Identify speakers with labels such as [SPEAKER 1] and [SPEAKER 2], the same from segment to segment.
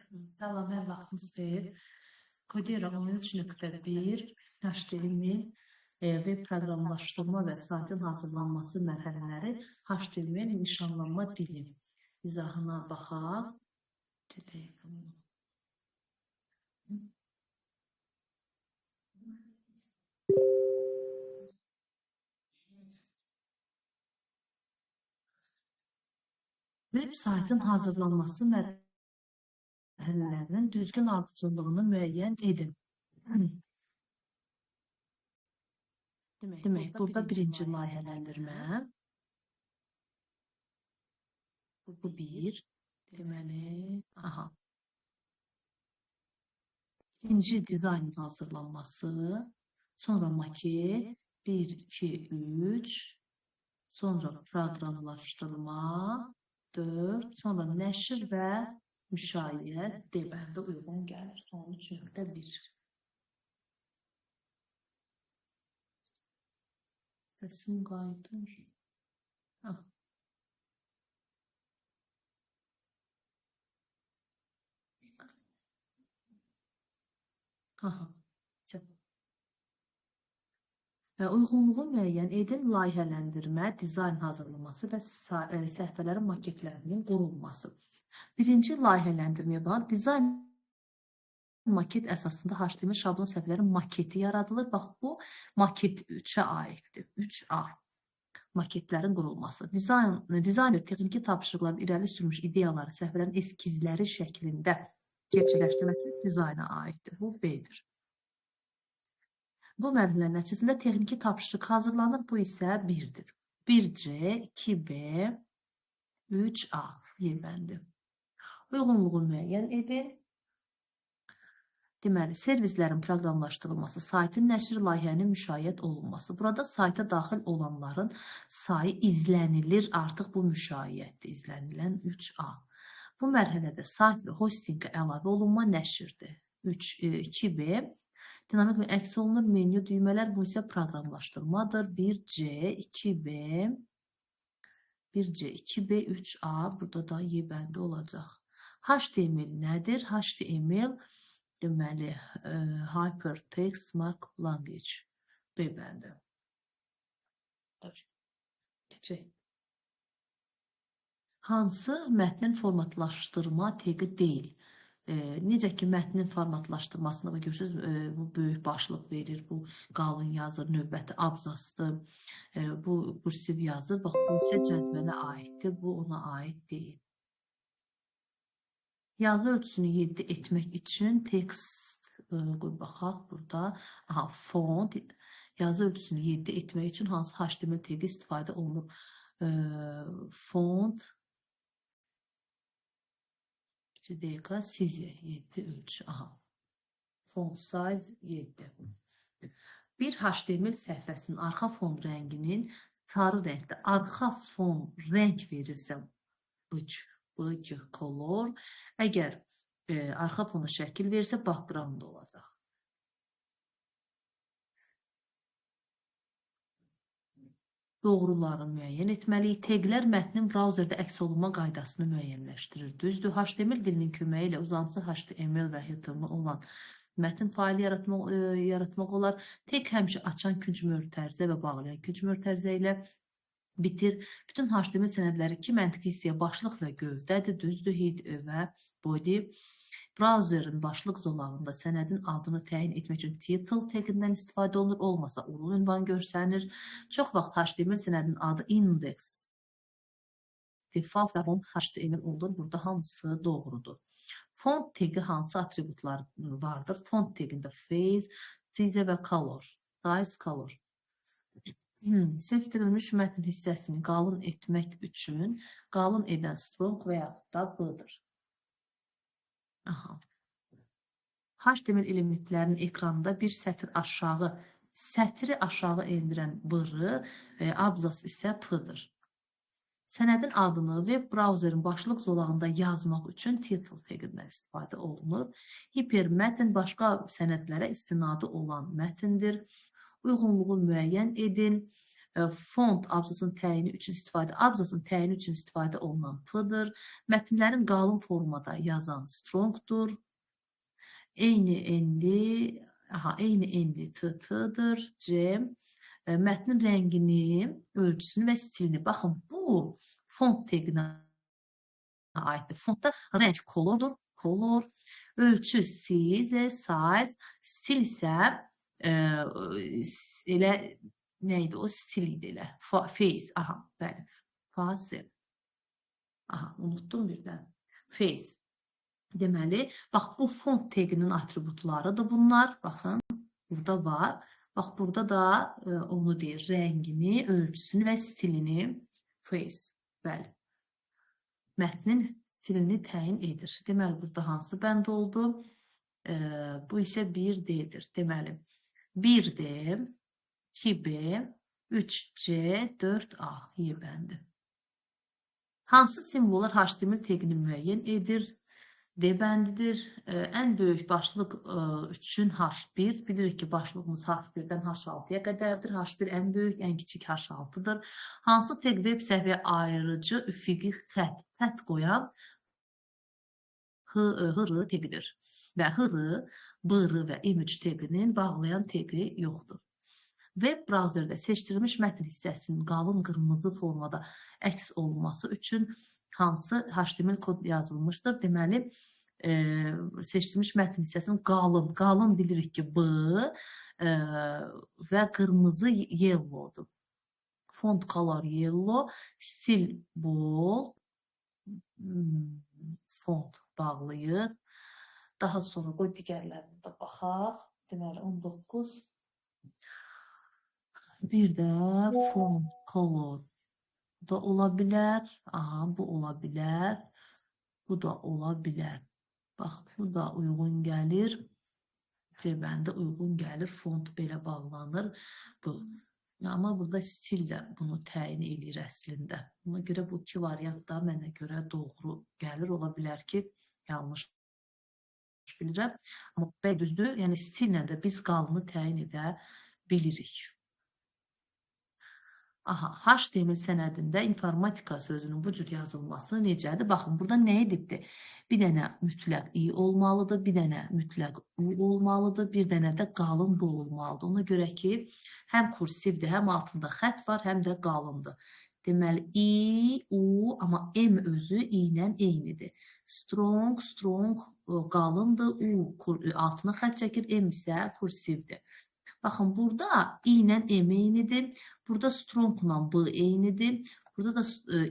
[SPEAKER 1] Salam, hər vaxtınız xeyir. Codera 13.1 HTML web proqramlaşdırma və saytın hazırlanması mərhələləri HTML nişanlanma dili izahına baxaq. Web saytın hazırlanması mərhələlərinin düzgün ardıcıllığını müəyyən edin. Demək, burada birinci layihələndirmə. Bu bir. Deməli, İkinci dizaynın hazırlanması. Sonra maket. 1, 2, 3. Sonra proqramlaşdırma. 4. Sonra nəşr və müşayiət deməndə uyğun gəlir. 13.1. Səsim qayıdır. Uyğunluğu müəyyən edin, layihələndirmə, dizayn hazırlaması və səhifələrin maketlərinin qurulması. Birinci layihələndirməyə bax, dizayn maket əsasında HTML şablon səhifələrin maketi yaradılır. Bax, bu maket 3-ə aiddir. 3A. Maketlərin qurulması. Dizayner texniki tapşırıqların irəli sürmüş ideyaları səhifələrin eskizləri şəklində gerçəkləşdirməsi dizayna aiddir. Bu B-dir. Bu mərhələnin nəticəsində texniki tapşırıq hazırlanır. Bu isə 1-dir. 1C, 2B, 3A yerləndi. Uyğunluğu müəyyən edin. Deməli, servislərin proqramlaşdırılması, saytın nəşr layihənin müşayiət olunması. Burada sayta daxil olanların sayı izlənilir. Artıq bu müşayiətdir. İzlənilən 3A. Bu mərhələdə sayt və hostinqə əlavə olunma nəşrdir. 2B. Dinamik və əks olunur menyu düymələr, bu isə proqramlaşdırmadır. 1C, 2B, 1C, 2B, 3A, burada da Y bəndi olacaq. HTML nədir? HTML, deməli, Hypertext Markup Language, B bəndi. Keçək. Hansı mətnin formatlaşdırma tegi deyil? Necə ki, mətnin formatlaşdırmasını görürsünüz, bu böyük başlıq verir, bu qalın yazır, növbəti abzasdır, bu kursiv yazır, bax, bu isə cədvələ aiddir, bu ona aid deyil. Yazı ölçüsünü 7 etmək üçün tekst, baxaq burada, font, yazı ölçüsünü 7 etmək üçün hansı HTML tegi istifadə olunur? Font, DK size 7 ölçü. Font size 7. Bir HTML səhifəsinin arxa fon rənginin sarı rəngdə arxa fon rəng verirsə, bıc color. Əgər arxa fona şəkil verirsə, background olacaq. Doğruları müəyyən etməliyik. Teglər mətnin brauzerdə əks olunma qaydasını müəyyənləşdirir. Düzdür, HTML dilinin köməyi ilə uzantısı HTML və HTML olan mətn faili yaratmaq olar. Teg həmişə açan künc mötərizə və bağlayan künc mötərizə ilə bitir. Bütün HTML sənədləri iki məntiqi hissəyə başlıq və gövdədir. Düzdür, head və body. Brauzerin başlıq zolağında sənədin adını təyin etmək üçün title tegindən istifadə olunur, olmasa urul ünvan görsənir. Çox vaxt HTML sənədin adı index, default və font HTML olur. Burada hamısı doğrudur. Font tegi hansı atributlar vardır? Font tegində face, size və color, size, color. Seçdirilmiş mətn hissəsini qalın etmək üçün qalın edən strong və yaxud da B-dır. HTML elementlərinin ekranda bir sətri aşağı endirən B-rı, abzas isə P-dır. Sənədin adını web brauzerin başlıq zolağında yazmaq üçün title tegindən istifadə olunur. Hipermətn başqa sənədlərə istinadı olan mətndir. Uyğunluğu müəyyən edin. Font abzasının təyini üçün istifadə olunan p-dır. Mətnlərin qalın formada yazan strongdur. Eyni enli t-dır. C. Mətnin rəngini, ölçüsünü və stilini. Baxın, bu font teqinə aiddir. Fontda rəng colordur. Color. Ölçü size, size. Stil isə elə neydi o? Stil idi elə. Face. Aha, bəli. Face. Aha, unutdum birdən. Face. Deməli, bax, bu font teqinin atributlarıdır bunlar. Baxın, burada var. Bax, burada da onu deyir. Rəngini, ölçüsünü və stilini. Face. Bəli. Mətnin stilini təyin edir. Deməli, burada hansı bənd oldu? Bu isə 1D-dir. Deməli, 1D, 2B, 3C, 4A Y bəndi. Hansı simvollar HTML teqini müəyyən edir? D bəndidir. Ən böyük başlıq üçün H1. Bilirik ki, başlığımız H1-dən H6-ya qədərdir. H1 ən böyük, ən kiçik H6-dır. Hansı teq veb səhviyyə ayırıcı üfüqi xətt qoyan HR teqidir? Və HR, BR və image teqinin bağlayan teqi yoxdur. Web brauzerdə seçdirilmiş mətn hissəsinin qalın qırmızı formada əks olunması üçün hansı HTML kod yazılmışdır? Deməli, seçdirilmiş mətn hissəsinin qalın bilirik ki, B və qırmızı yellowdur. Font color yellow, stil bold, font bağlayır. Daha sonra qoy digərlərini də baxaq. Deməli, 19. Bir də font color da ola bilər. Aha, bu ola bilər. Bu da ola bilər. Bax, bu da uyğun gəlir. C bəndə uyğun gəlir. Font belə bağlanır. Bu. Amma burada stil də bunu təyin edir əslində. Buna görə bu iki variant da mənə görə doğru gəlir. Ola bilər ki, yanlış bilirəm. Amma bəy düzdür. Yəni stillə də biz qalını təyin edə bilirik. Aha, HTML sənədində informatika sözünün bu cür yazılması necədir? Baxın, burada nə edibdir? Bir dənə mütləq i olmalıdır, bir dənə mütləq u olmalıdır, bir dənə də qalın bu olmalıdır. Ona görə ki, həm kursivdir, həm altında xətt var, həm də qalındır. Deməli, i, u, amma m özü i ilə eynidir. Strong, qalındır, u altına xətt çəkir, m isə kursivdir. Baxın, burada i ilə m eynidir. Burada strong ilə b eynidir. Burada da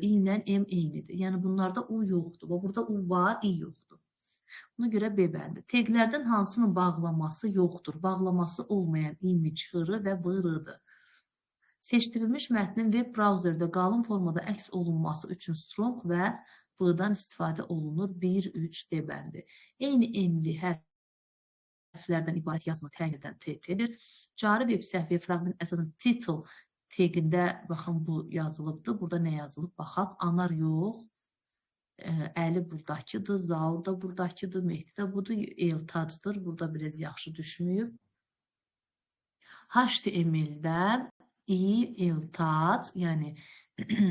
[SPEAKER 1] i ilə m eynidir. Yəni, bunlarda u yoxdur. Burada u var, i yoxdur. Buna görə B bəndi. Teqlərdən hansının bağlaması yoxdur? Bağlaması olmayan image HR və BR-dır. Seçdirilmiş mətnin web brauzerdə qalın formada əks olunması üçün strong və B-dan istifadə olunur. 1-3 D bəndi. Eyni enli hərflərdən ibarət yazma təyin edən TT-dir. Cari web səhviyyə fraqment əsasən title teqində, baxın, bu yazılıbdır. Burada nə yazılıb? Baxaq, anar yox. Əli buradakıdır, Zaur da buradakıdır, Mehdi də budur, eltacdır. Burada biraz yaxşı düşməyib. HTML-də i, eltac, yəni,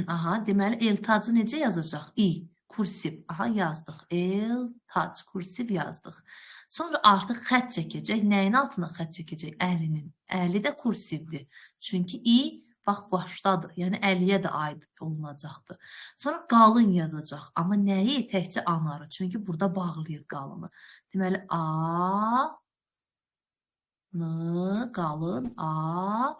[SPEAKER 1] aha, deməli, eltacı necə yazacaq? I, kursiv, aha, yazdıq. Eltac, kursiv yazdıq. Sonra artıq xətt çəkəcək. Nəyin altına xətt çəkəcək? Əlinin. Əli də kursivdir. Çünki i, bax, başdadır. Yəni, əliyə də aid olunacaqdır. Sonra qalın yazacaq. Amma nəyi? Təkcə anarı. Çünki burada bağlayır qalını. Deməli, A, N, qalın, A,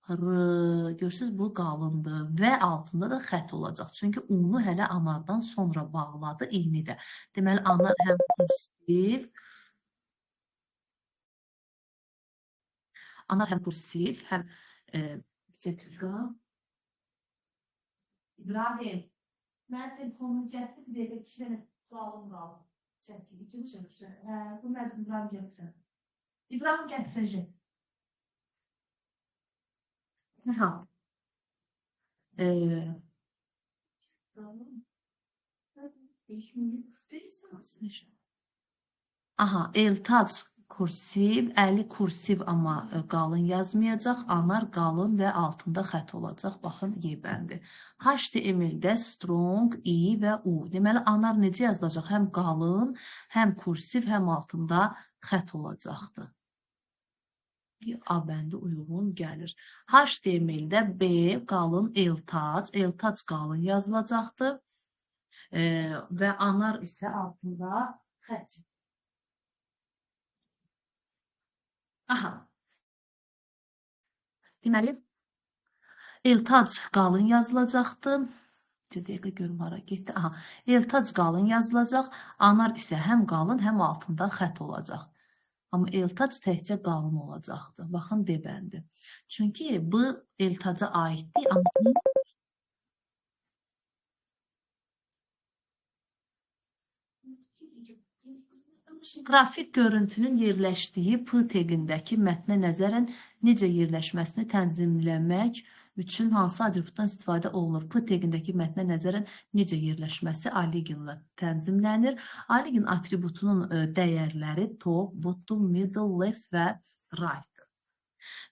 [SPEAKER 1] R. Görürsünüz, bu qalındır. Və altında da xətt olacaq. Çünki unu hələ anardan sonra bağladı iğni də. Deməli, anar həm kursiv, həm İbrahim, mən telefonumu gətir, belə 2 dənə sualım qaldı. Çəkil, 2 çəkil. Bu mənim İbrahim gətirəm. İbrahim gətirəcək. Ha. Aha, eltac Kursiv, əli kursiv amma qalın yazmayacaq. Anar qalın və altında xətt olacaq. Baxın, Y bəndi. HTML-də strong, I və U. Deməli, anar necə yazılacaq? Həm qalın, həm kursiv, həm altında xətt olacaqdır. A bəndi uyğun gəlir. HTML-də B qalın eltac qalın yazılacaqdır. Və anar isə altında xətt. Aha. Deməli, eltac qalın yazılacaqdı. Bir dəqiqə görüm hara getdi. Aha, eltac qalın yazılacaq. Anar isə həm qalın, həm altında xətt olacaq. Amma eltac təkcə qalın olacaqdı. Baxın, D bəndi. Çünki bu eltaca aiddir, amma bu qrafik görüntünün yerləşdiyi P teqindəki mətnə nəzərən necə yerləşməsini tənzimləmək üçün hansı atributdan istifadə olunur? P teqindəki mətnə nəzərən necə yerləşməsi alignla tənzimlənir. Align atributunun dəyərləri top, bottom, middle, left və right.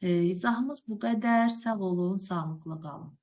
[SPEAKER 1] İzahımız bu qədər. Sağ olun, sağlıqla qalın.